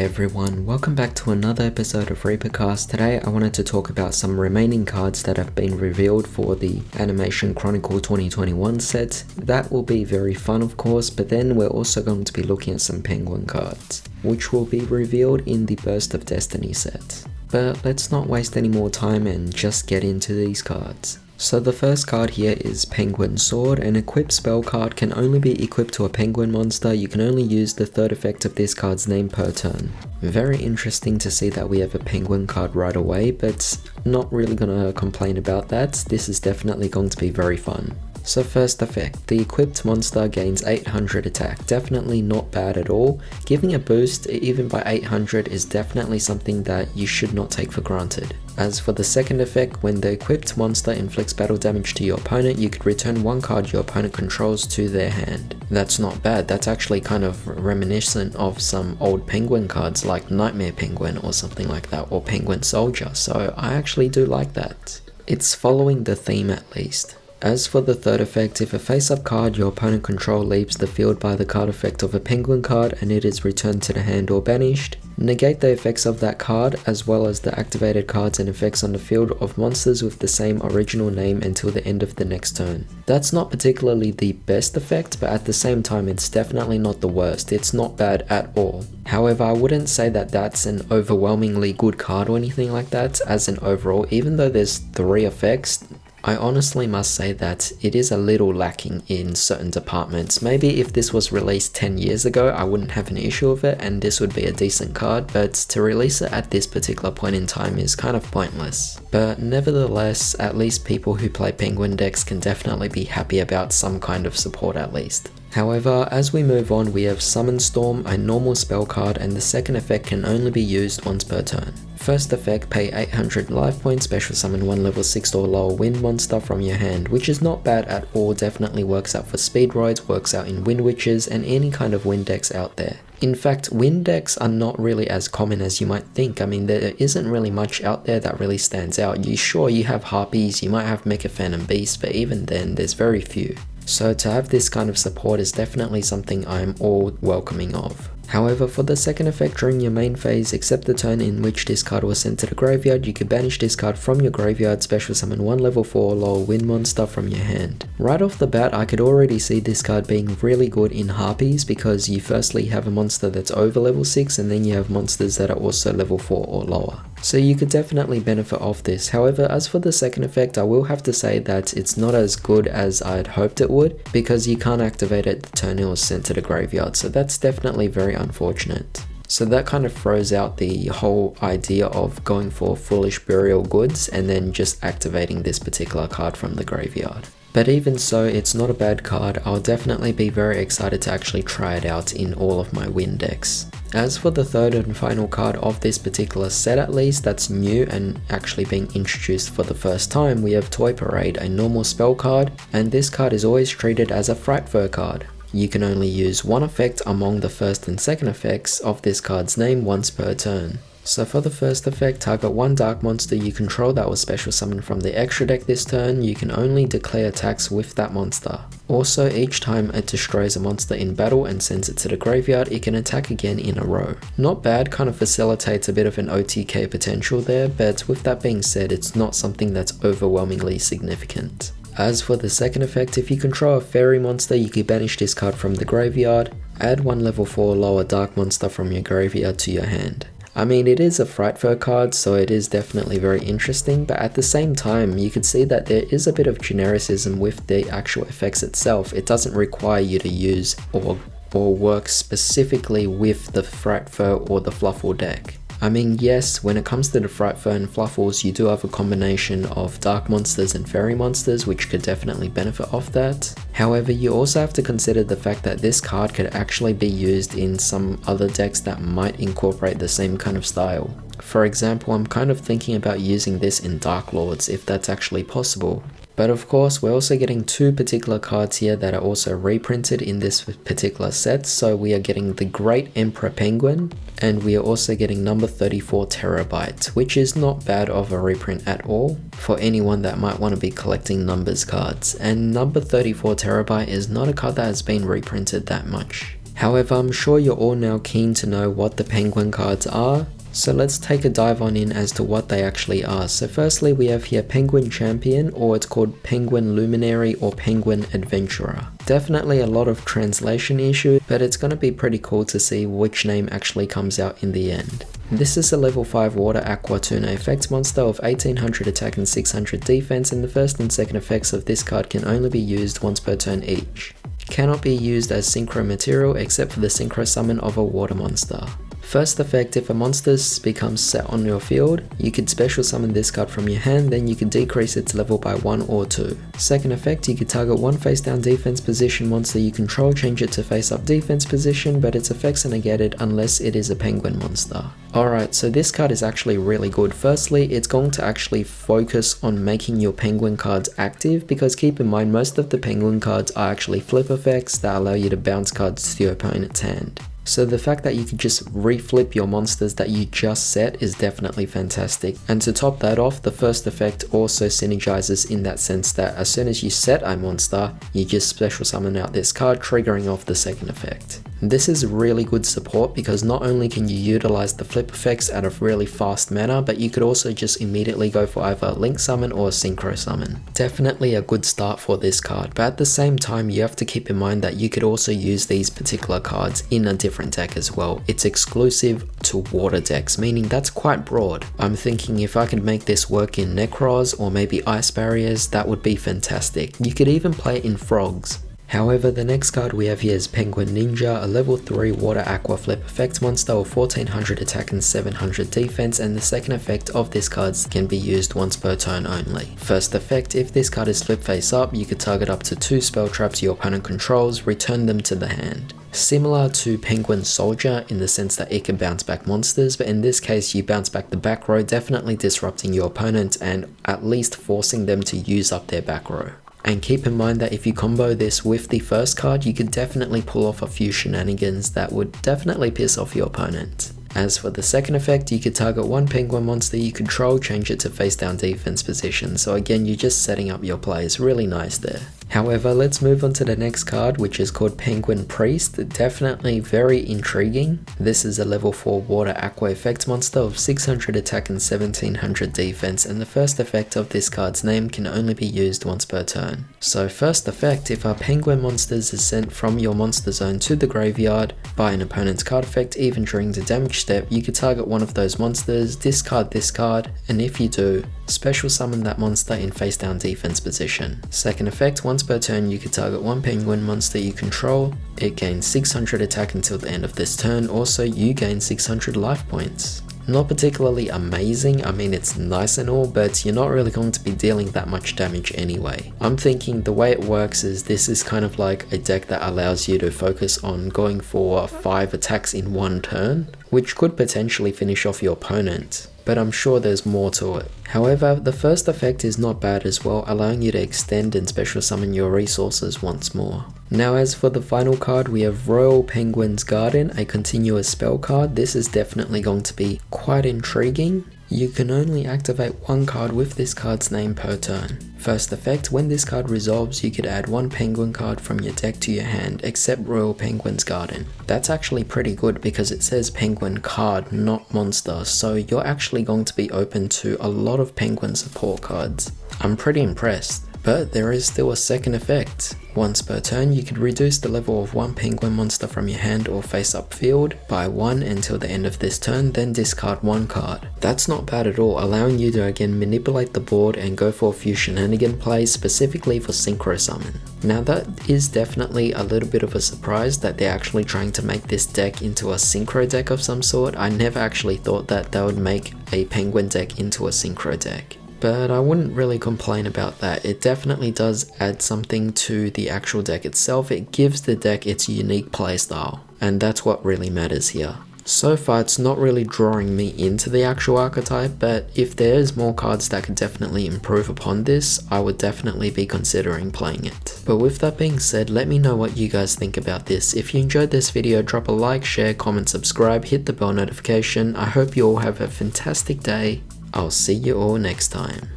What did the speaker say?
Hey everyone, welcome back to another episode of ReaperCast. Today I wanted to talk about some remaining cards that have been revealed for the Animation Chronicle 2021 set. That will be very fun of course, but then we're also going to be looking at some Penguin cards, which will be revealed in the Burst of Destiny set. But let's not waste any more time and just get into these cards. So the first card here is Penguin Sword. An equipped spell card can only be equipped to a penguin monster. You can only use the third effect of this card's name per turn. Very interesting to see that we have a penguin card right away, but not really gonna complain about that. This is definitely going to be very fun. So first effect, the equipped monster gains 800 attack, definitely not bad at all. Giving a boost even by 800 is definitely something that you should not take for granted. As for the second effect, when the equipped monster inflicts battle damage to your opponent, you could return one card your opponent controls to their hand. That's not bad, that's actually kind of reminiscent of some old penguin cards like Nightmare Penguin or something like that, or Penguin Soldier, so I actually do like that. It's following the theme at least. As for the third effect, if a face-up card your opponent control leaves the field by the card effect of a penguin card and it is returned to the hand or banished, negate the effects of that card as well as the activated cards and effects on the field of monsters with the same original name until the end of the next turn. That's not particularly the best effect, but at the same time it's definitely not the worst. It's not bad at all. However, I wouldn't say that that's an overwhelmingly good card or anything like that as an overall. Even though there's 3 effects, I honestly must say that it is a little lacking in certain departments. Maybe if this was released 10 years ago, I wouldn't have an issue with it and this would be a decent card, but to release it at this particular point in time is kind of pointless. But nevertheless, at least people who play Penguin decks can definitely be happy about some kind of support at least. However, as we move on, we have Summon Storm, a normal spell card, and the second effect can only be used once per turn. First effect, pay 800 life points, special summon one level 6 or lower wind monster from your hand, which is not bad at all, definitely works out for Speedroids, works out in Wind Witches, and any kind of wind decks out there. In fact, wind decks are not really as common as you might think. I mean, there isn't really much out there that really stands out. You have Harpies, you might have Mecha Phantom Beasts, but even then, there's very few. So to have this kind of support is definitely something I'm all welcoming of. However, for the second effect during your main phase, except the turn in which this card was sent to the graveyard, you can banish this card from your graveyard, special summon one level 4 or lower wind monster from your hand. Right off the bat, I could already see this card being really good in Harpies because you firstly have a monster that's over level 6 and then you have monsters that are also level 4 or lower. So you could definitely benefit off this. However, as for the second effect, I will have to say that it's not as good as I'd hoped it would because you can't activate it the turn it was sent to the graveyard, so that's definitely very unfortunate. So that kind of throws out the whole idea of going for Foolish Burial Goods and then just activating this particular card from the graveyard. But even so, it's not a bad card. I'll definitely be very excited to actually try it out in all of my wind decks. As for the third and final card of this particular set at least, that's new and actually being introduced for the first time, we have Toy Parade, a normal spell card, and this card is always treated as a Frightfur card. You can only use one effect among the first and second effects of this card's name once per turn. So for the first effect, target one dark monster you control that was special summoned from the extra deck this turn. You can only declare attacks with that monster. Also, each time it destroys a monster in battle and sends it to the graveyard, it can attack again in a row. Not bad, kind of facilitates a bit of an OTK potential there, but with that being said, it's not something that's overwhelmingly significant. As for the second effect, if you control a fairy monster, you can banish this card from the graveyard. Add one level 4 lower dark monster from your graveyard to your hand. I mean, it is a Frightfur card, so it is definitely very interesting, but at the same time, you can see that there is a bit of genericism with the actual effects itself. It doesn't require you to use or work specifically with the Frightfur or the Fluffle deck. I mean, yes, when it comes to the Frightfur and Fluffles, you do have a combination of dark monsters and fairy monsters, which could definitely benefit off that. However, you also have to consider the fact that this card could actually be used in some other decks that might incorporate the same kind of style. For example, I'm kind of thinking about using this in Dark Lords if that's actually possible. But of course, we're also getting 2 particular cards here that are also reprinted in this particular set. So we are getting the Great Emperor Penguin, and we are also getting number 34 Terabyte, which is not bad of a reprint at all for anyone that might want to be collecting numbers cards. And number 34 Terabyte is not a card that has been reprinted that much. However, I'm sure you're all now keen to know what the Penguin cards are, so let's take a dive on in as to what they actually are. So firstly, we have here Penguin Champion, or it's called Penguin Luminary or Penguin Adventurer. Definitely a lot of translation issue, but it's going to be pretty cool to see which name actually comes out in the end. This is a level 5 Water Aqua Tuna effects monster of 1800 attack and 600 defense, and the first and second effects of this card can only be used once per turn each. Cannot be used as synchro material except for the synchro summon of a water monster. First effect, if a monster becomes set on your field, you could special summon this card from your hand, then you could decrease its level by 1 or 2. Second effect, you could target one face down defense position monster you control, change it to face up defense position, but its effects are negated unless it is a penguin monster. Alright, so this card is actually really good. Firstly, it's going to actually focus on making your penguin cards active, because keep in mind most of the penguin cards are actually flip effects that allow you to bounce cards to your opponent's hand. So the fact that you could just reflip your monsters that you just set is definitely fantastic. And to top that off, the first effect also synergizes in that sense that as soon as you set a monster, you just special summon out this card, triggering off the second effect. This is really good support because not only can you utilize the flip effects at a really fast manner, but you could also just immediately go for either a link summon or a synchro summon. Definitely a good start for this card, but at the same time you have to keep in mind that you could also use these particular cards in a different deck as well. It's exclusive to water decks, meaning that's quite broad. I'm thinking if I could make this work in Necros or maybe Ice Barriers, that would be fantastic. You could even play it in Frogs. However, the next card we have here is Penguin Ninja, a level 3 Water Aqua Flip effect monster of 1400 attack and 700 defense, and the second effect of this card can be used once per turn only. First effect, if this card is flip face up, you could target up to 2 spell traps your opponent controls, return them to the hand. Similar to Penguin Soldier in the sense that it can bounce back monsters, but in this case you bounce back the back row, definitely disrupting your opponent and at least forcing them to use up their back row. And keep in mind that if you combo this with the first card, you could definitely pull off a few shenanigans that would definitely piss off your opponent. As for the second effect, you could target one penguin monster you control, change it to face down defense position, so again you're just setting up your plays, really nice there. However, let's move on to the next card, which is called Penguin Priest. Definitely very intriguing. This is a level 4 Water Aqua effect monster of 600 attack and 1700 defense, and the first effect of this card's name can only be used once per turn. So first effect, if a penguin monster is sent from your monster zone to the graveyard by an opponent's card effect, even during the damage step, you could target one of those monsters, discard this card, and if you do, special summon that monster in face down defense position. Second effect, once per turn you could target one penguin monster you control. It gains 600 attack until the end of this turn, also you gain 600 life points. Not particularly amazing, I mean it's nice and all, but you're not really going to be dealing that much damage anyway. I'm thinking the way it works is this is kind of like a deck that allows you to focus on going for 5 attacks in one turn, which could potentially finish off your opponent, but I'm sure there's more to it. However, the first effect is not bad as well, allowing you to extend and special summon your resources once more. Now as for the final card, we have Royal Penguin's Garden, a continuous spell card. This is definitely going to be quite intriguing. You can only activate one card with this card's name per turn. First effect, when this card resolves, you could add one penguin card from your deck to your hand, except Royal Penguin's Garden. That's actually pretty good because it says penguin card, not monster, so you're actually going to be open to a lot of penguin support cards. I'm pretty impressed. But there is still a second effect. Once per turn, you could reduce the level of one penguin monster from your hand or face up field by 1 until the end of this turn, then discard one card. That's not bad at all, allowing you to again manipulate the board and go for a few shenanigan plays specifically for synchro summon. Now that is definitely a little bit of a surprise that they're actually trying to make this deck into a synchro deck of some sort. I never actually thought that they would make a penguin deck into a synchro deck. But I wouldn't really complain about that. It definitely does add something to the actual deck itself. It gives the deck its unique playstyle, and that's what really matters here. So far it's not really drawing me into the actual archetype, but if there's more cards that could definitely improve upon this, I would definitely be considering playing it. But with that being said, let me know what you guys think about this. If you enjoyed this video, drop a like, share, comment, subscribe, hit the bell notification. I hope you all have a fantastic day. I'll see you all next time.